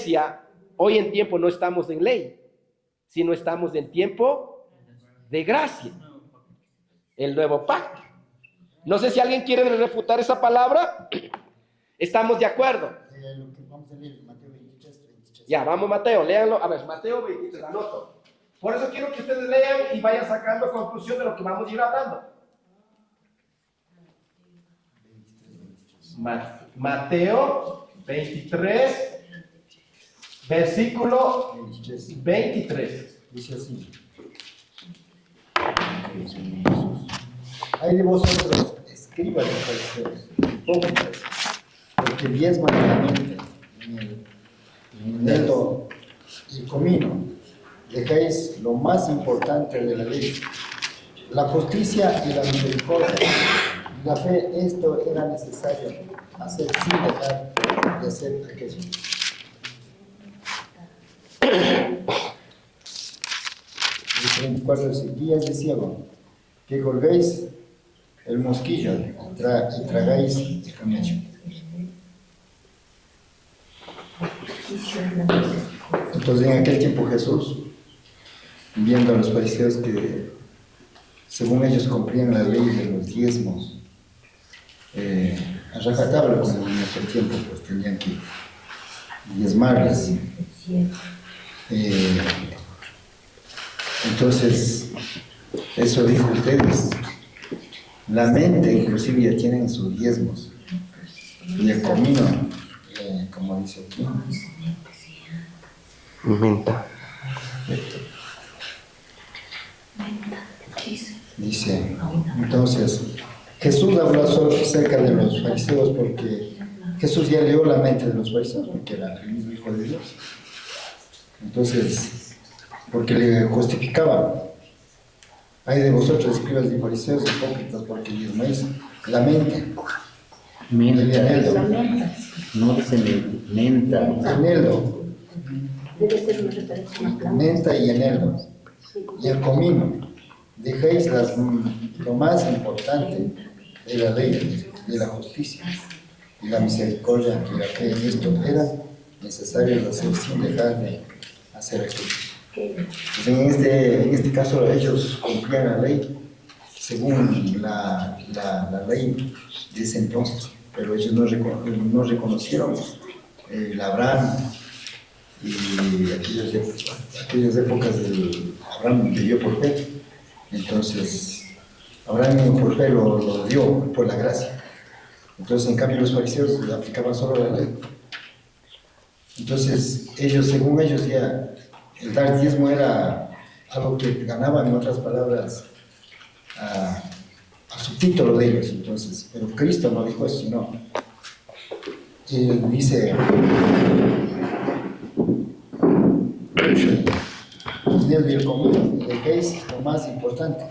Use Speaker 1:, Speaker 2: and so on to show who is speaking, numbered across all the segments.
Speaker 1: iglesia, hoy en tiempo no estamos en ley, sino estamos en tiempo de gracia. El nuevo pacto. No sé si alguien quiere refutar esa palabra. ¿Estamos de acuerdo?
Speaker 2: Vamos a leer Mateo 23.
Speaker 1: Ya, vamos Mateo, léanlo. A ver, Mateo 23, anoto. Por eso quiero que ustedes lean y vayan sacando conclusión de lo que vamos a ir hablando. Mateo 23, versículo 23.
Speaker 2: Dice así. Hay de vosotros, escribas y fariseos, hipócritas, porque diezman la mente en el dedo y el comino. Dejáis lo más importante de la ley, la justicia y la misericordia. La fe, esto era necesario hacer sin dejar de hacer aquello. El 34 días de ciego, que colguéis el mosquillo y tragáis el camello. Entonces en aquel tiempo Jesús, viendo a los fariseos que según ellos cumplían la ley de los diezmos, a rajatabla, como en aquel tiempo pues tenían que diezmarles. Entonces, eso dijo ustedes, la mente inclusive ya tienen sus diezmos, y el comino, como dice aquí,
Speaker 1: Menta.
Speaker 2: Dice, entonces, Jesús habló solo acerca de los fariseos porque Jesús ya leó la mente de los fariseos, porque era el mismo Hijo de Dios. Entonces, porque le justificaba. Hay de vosotros, escribas y fariseos, hipócritas, porque diezmáis la mente.
Speaker 3: No dice menta.
Speaker 2: Eneldo.
Speaker 4: Debe ser una referencia más clara.
Speaker 2: Menta y eneldo. Y el comino. Dejéis lo más importante de la ley, de la justicia y la misericordia, que la fe en esto era necesario hacer sin dejar de hacer aquello. En este caso ellos cumplían la ley según la ley de ese entonces, pero ellos no reconocieron el Abraham y aquellas épocas del Abraham vivió por fe. Entonces Abraham por fe lo dio por la gracia. Entonces en cambio los fariseos aplicaban solo la ley. Entonces ellos, según ellos, ya el dar diezmo era algo que ganaban, en otras palabras, a subtítulo de ellos. Entonces, pero Cristo no dijo eso, sino dice en el común, dejéis lo más importante,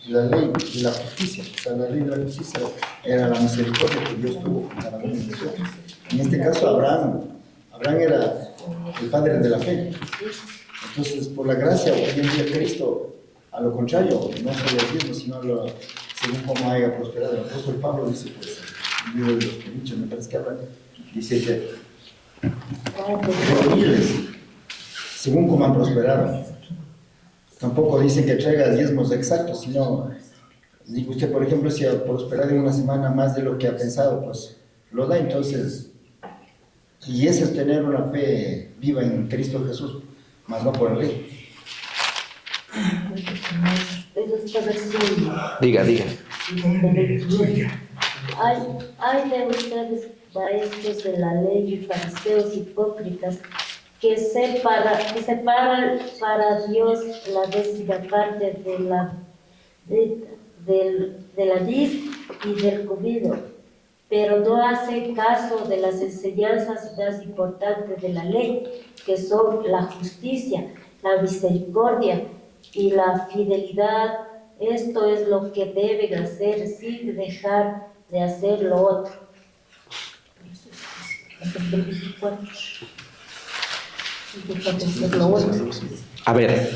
Speaker 2: la ley y la justicia. O sea, la ley de la justicia era la misericordia que Dios tuvo con cada uno de nosotros. En este caso Abraham era el padre de la fe. Entonces, por la gracia, hoy en día Cristo, a lo contrario, no solo el diezmo, sino según cómo haya prosperado. El apóstol Pablo dice, pues, en el libro de los Corintios, me parece que habla, dice que oírles, según cómo han prosperado. Tampoco dice que traiga diezmos exactos, sino, digo usted, por ejemplo, si ha prosperado en una semana más de lo que ha pensado, pues lo da. Entonces, y eso es tener una fe viva en Cristo Jesús, más no por la ley.
Speaker 1: Diga.
Speaker 4: Hay de ustedes, maestros de la ley y fariseos hipócritas, que separan para Dios la décima parte de la vid y del comino, pero no hacen caso de las enseñanzas más importantes de la ley, que son la justicia, la misericordia y la fidelidad. Esto es lo que deben hacer sin dejar de hacer lo otro.
Speaker 1: A ver,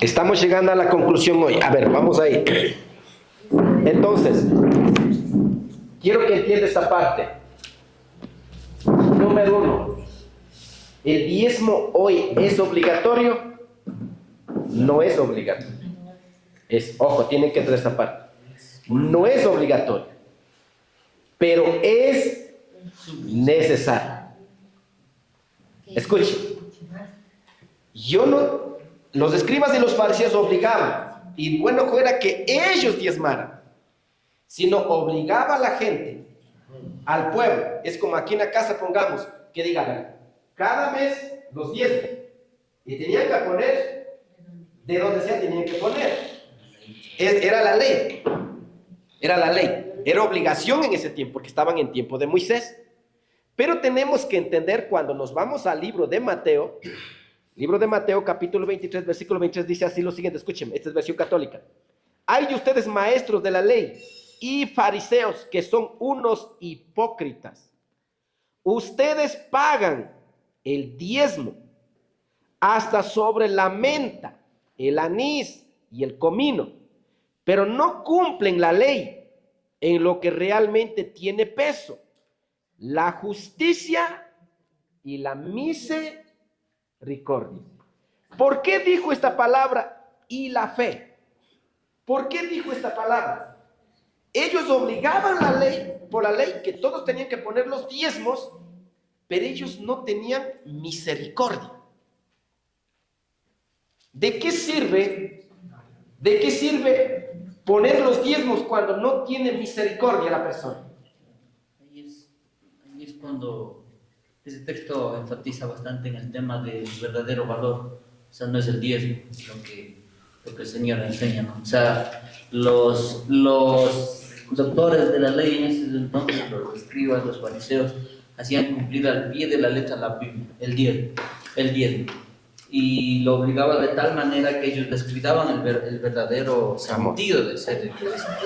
Speaker 1: estamos llegando a la conclusión hoy. A ver, vamos ahí. Entonces, quiero que entienda esta parte. No Número 1. ¿El diezmo hoy es obligatorio? No es obligatorio. Ojo, tienen que entrar esta parte. No es obligatorio, pero es necesario. Escuchen. Los escribas y los fariseos obligaban, y bueno no era que ellos diezmaran, sino obligaba a la gente, al pueblo. Es como aquí en la casa pongamos, que digan, cada mes los diezmos, y tenían que poner de donde sea, tenían que poner. Era la ley, era obligación en ese tiempo, porque estaban en tiempo de Moisés. Pero tenemos que entender cuando nos vamos al libro de Mateo capítulo 23, versículo 23, dice así lo siguiente, escúchenme, esta es versión católica. Hay de ustedes maestros de la ley y fariseos que son unos hipócritas. Ustedes pagan el diezmo hasta sobre la menta, el anís y el comino, pero no cumplen la ley en lo que realmente tiene peso: la justicia y la misericordia. ¿Por qué dijo esta palabra y la fe? ¿Por qué dijo esta palabra? Ellos obligaban la ley, por la ley, que todos tenían que poner los diezmos, pero ellos no tenían misericordia. ¿De qué sirve poner los diezmos cuando no tiene misericordia la persona?
Speaker 5: Ahí es cuando ese texto enfatiza bastante en el tema del verdadero valor. O sea, no es el diezmo lo que el Señor enseña, ¿no? O sea, los doctores de la ley en ese entonces, los escribas, los fariseos, hacían cumplir al pie de la letra la Biblia, el diezmo. Y lo obligaba de tal manera que ellos descuidaban el verdadero sentido de ser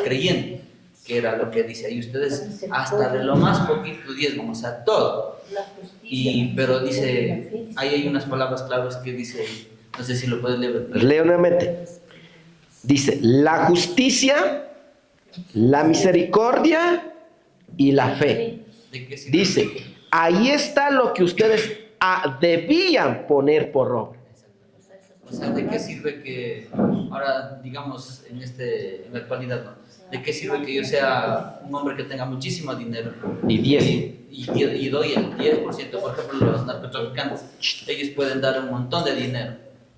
Speaker 5: creyente, que era lo que dice ahí ustedes, hasta de lo más poquito diezmo, o sea, todo. Pero dice, ahí hay unas palabras claves que dice, no sé si lo puedes leer.
Speaker 1: Leo nuevamente. Dice, la justicia, la misericordia y la fe.
Speaker 5: ¿De qué sirve?
Speaker 1: Dice, ahí está lo que ustedes debían poner por obra.
Speaker 5: O sea, ¿de qué sirve que, ahora digamos en la actualidad, ¿no? ¿De qué sirve que yo sea un hombre que tenga muchísimo dinero
Speaker 1: Y 10.
Speaker 5: y doy el 10%? Por ejemplo, los narcotraficantes, ellos pueden dar un montón de dinero,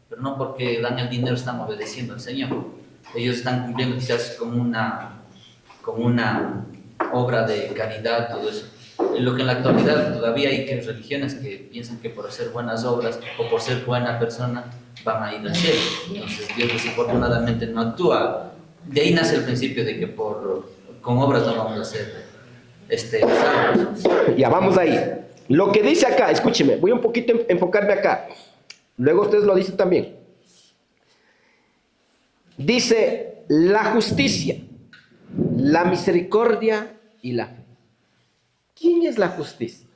Speaker 5: pero no porque dan el dinero están obedeciendo al Señor. Ellos están cumpliendo quizás con una obra de caridad, todo eso. En lo que en la actualidad todavía hay religiones que piensan que por hacer buenas obras o por ser buena persona van a ir al cielo. Entonces Dios desafortunadamente no actúa. De ahí nace el principio de que con obras no vamos a ser salvos.
Speaker 1: Ya vamos ahí. Lo que dice acá, escúcheme, voy un poquito a enfocarme acá. Luego ustedes lo dicen también. Dice la justicia, la misericordia y la fe. ¿Quién es la justicia?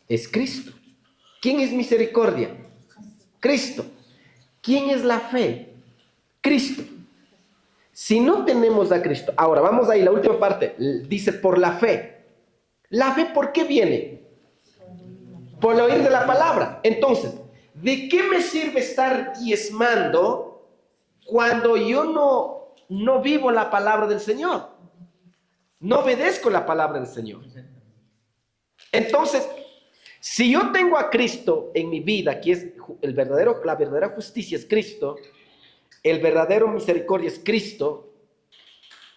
Speaker 1: Es Cristo. ¿Quién es misericordia? Cristo. ¿Quién es la fe? Cristo. Si no tenemos a Cristo, ahora vamos ahí, la última parte, dice por la fe. ¿La fe por qué viene? Por el oír de la palabra. Entonces, ¿de qué me sirve estar diezmando cuando yo no vivo la palabra del Señor? No obedezco la palabra del Señor. Entonces, si yo tengo a Cristo en mi vida, que es la verdadera justicia es Cristo, el verdadero misericordia es Cristo,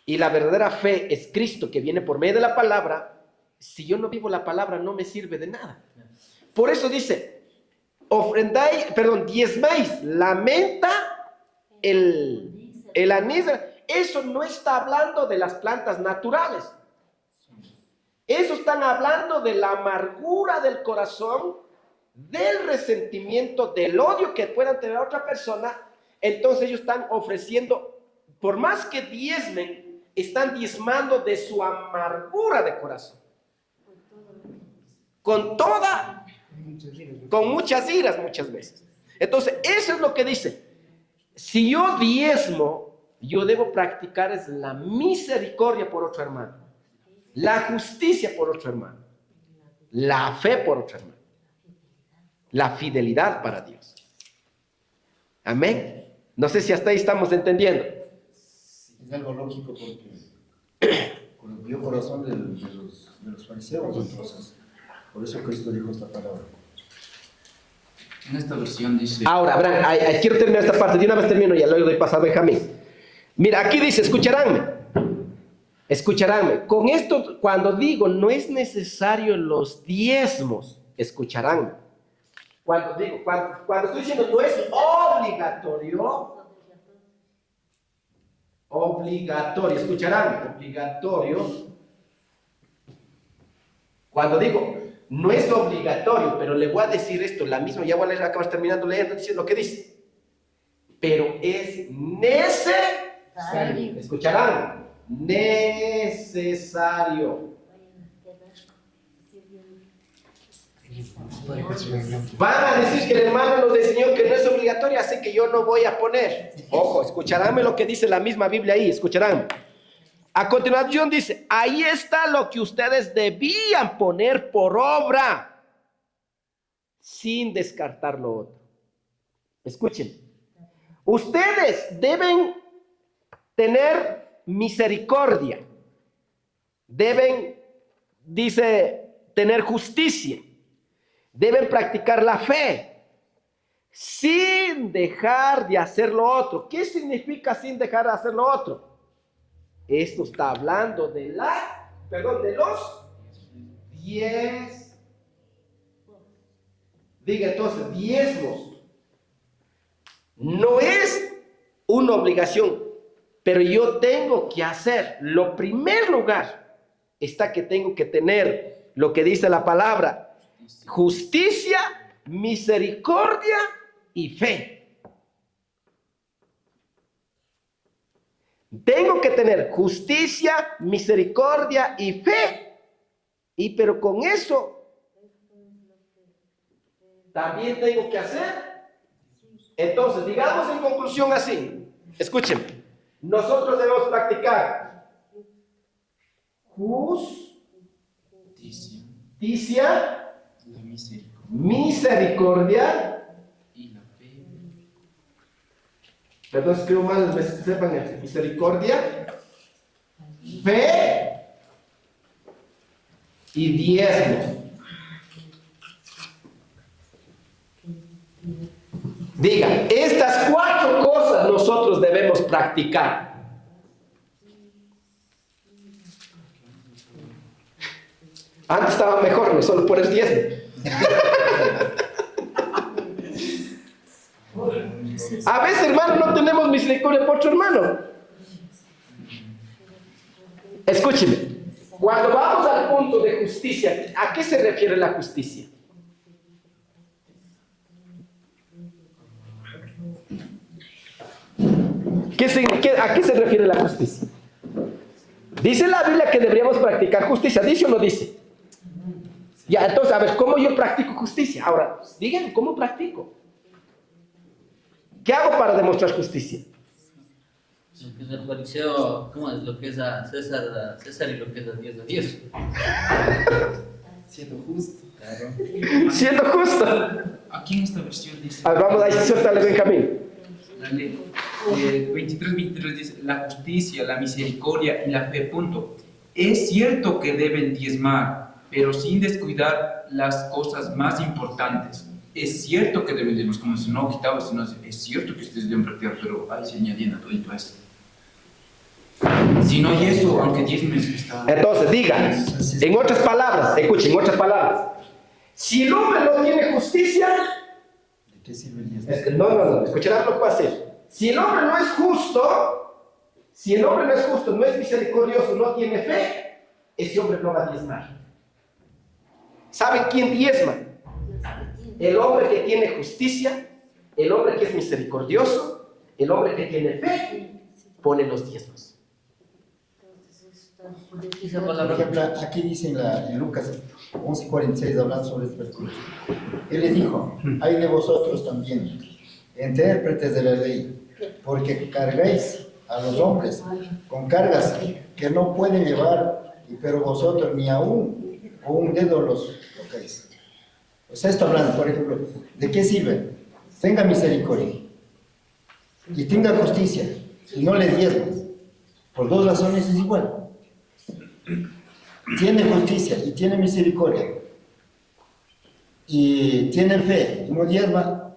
Speaker 1: y la verdadera fe es Cristo que viene por medio de la palabra, si yo no vivo la palabra no me sirve de nada. Por eso dice, diezmáis la menta, el anís. Eso no está hablando de las plantas naturales. Eso están hablando de la amargura del corazón, del resentimiento, del odio que puedan tener a otra persona. Entonces ellos están ofreciendo, por más que diezmen, están diezmando de su amargura de corazón. Con muchas iras muchas veces. Entonces eso es lo que dice. Si yo diezmo, yo debo practicar es la misericordia por otro hermano, la justicia por otro hermano, la fe por otro hermano, la fidelidad para Dios. Amén. No sé si hasta ahí estamos entendiendo.
Speaker 2: Es algo lógico porque con el vio corazón de los fariseos, entonces, por eso Cristo dijo esta palabra.
Speaker 6: En esta versión dice...
Speaker 1: Ahora, Abraham, quiero terminar esta parte, de una vez termino y ya luego doy paso a Benjamín. Mira, aquí dice, escucharánme. Con esto, cuando digo, no es necesario los diezmos, escucharánme. Cuando estoy diciendo, no es obligatorio, escucharánme, obligatorio. Cuando digo, no es obligatorio, pero le voy a decir esto, la misma, ya voy a leer, acabas terminando leyendo, dice lo que dice. Pero es necesario. Escucharán. Necesario. Van a decir que el hermano nos enseñó que no es obligatorio, así que yo no voy a poner. Ojo, escucharánme lo que dice la misma Biblia ahí, escucharán. A continuación dice, ahí está lo que ustedes debían poner por obra, sin descartar lo otro. Escuchen, ustedes deben tener misericordia, deben, dice, tener justicia, deben practicar la fe, sin dejar de hacer lo otro. ¿Qué significa sin dejar de hacer lo otro? Esto está hablando de los 10. Diga entonces, diezmos. No es una obligación, pero yo tengo que hacer. Lo primer lugar está que tengo que tener lo que dice la palabra: justicia, misericordia y fe. Tengo que tener justicia, misericordia y fe. Pero con eso también tengo que hacer. Entonces, digamos en conclusión así. Escúchenme. Nosotros debemos practicar justicia,
Speaker 6: La
Speaker 1: misericordia
Speaker 6: y la fe.
Speaker 1: Perdón, escribo mal, sepan, misericordia, fe y diezmo. Diga, estas 4 cosas nosotros debemos practicar. Antes estaba mejor, no solo por el diezmo. A veces, hermano, no tenemos misericordia por otro hermano. Escúcheme, cuando vamos al punto de justicia, ¿a qué se refiere la justicia? ¿A qué se refiere la justicia? Dice la Biblia que deberíamos practicar justicia, ¿dice o no dice? Ya, entonces, a ver, ¿cómo yo practico justicia? Ahora, díganme, ¿cómo practico? ¿Qué hago para demostrar justicia?
Speaker 5: Lo que es el fariseo, ¿cómo es? Lo que es a César y lo que es a Dios.
Speaker 6: Siendo justo. Claro.
Speaker 1: Siendo justo.
Speaker 6: Aquí en esta versión dice...
Speaker 1: A ver, vamos a suéltale, Benjamín.
Speaker 6: Dale. 23 dice, la justicia, la misericordia y la fe, punto. Es cierto que deben diezmar, pero sin descuidar las cosas más importantes. Es cierto que deben diezmar, como si no quitaba, sino es cierto que ustedes deben practicar, pero ahí se añadiendo todo eso. Si no hay eso, aunque diezmes está...
Speaker 1: Entonces, diga, en otras palabras, escuchen, en otras palabras, si el hombre no tiene justicia,
Speaker 2: ¿De qué sirve el diezmo?
Speaker 1: no, escucharán lo que va a hacer. Si el hombre no es justo, no es misericordioso, no tiene fe, ese hombre no va a diezmar. ¿Saben quién diezma? El hombre que tiene justicia, el hombre que es misericordioso, el hombre que tiene fe, pone los diezmos.
Speaker 2: Por ejemplo, aquí dice en Lucas 11:46, hablando sobre este versículo. Él le dijo, hay de vosotros también, intérpretes de la ley, porque cargáis a los hombres con cargas que no pueden llevar, pero vosotros ni aún con un dedo los dejáis. O sea, está hablando, por ejemplo, ¿de qué sirve? Tenga misericordia y tenga justicia y no le diezmas. Por dos razones es igual. Tiene justicia y tiene misericordia y tiene fe y no diezma,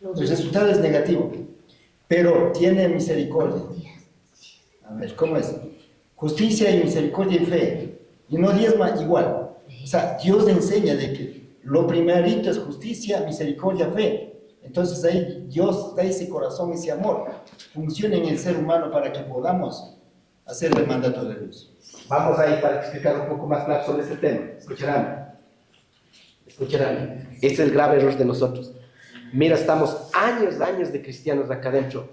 Speaker 2: el resultado es negativo. Pero tiene misericordia. A ver, ¿cómo es? Justicia y misericordia y fe. Y no diezma igual. O sea, Dios le enseña de que lo primerito es justicia, misericordia, fe. Entonces ahí Dios da ese corazón, ese amor. Funciona en el ser humano para que podamos hacer el mandato de Dios.
Speaker 1: Vamos ahí para explicar un poco más claro sobre este tema. Escucharán. Escucharán. Este es el grave error de nosotros. Mira, estamos años de cristianos acá adentro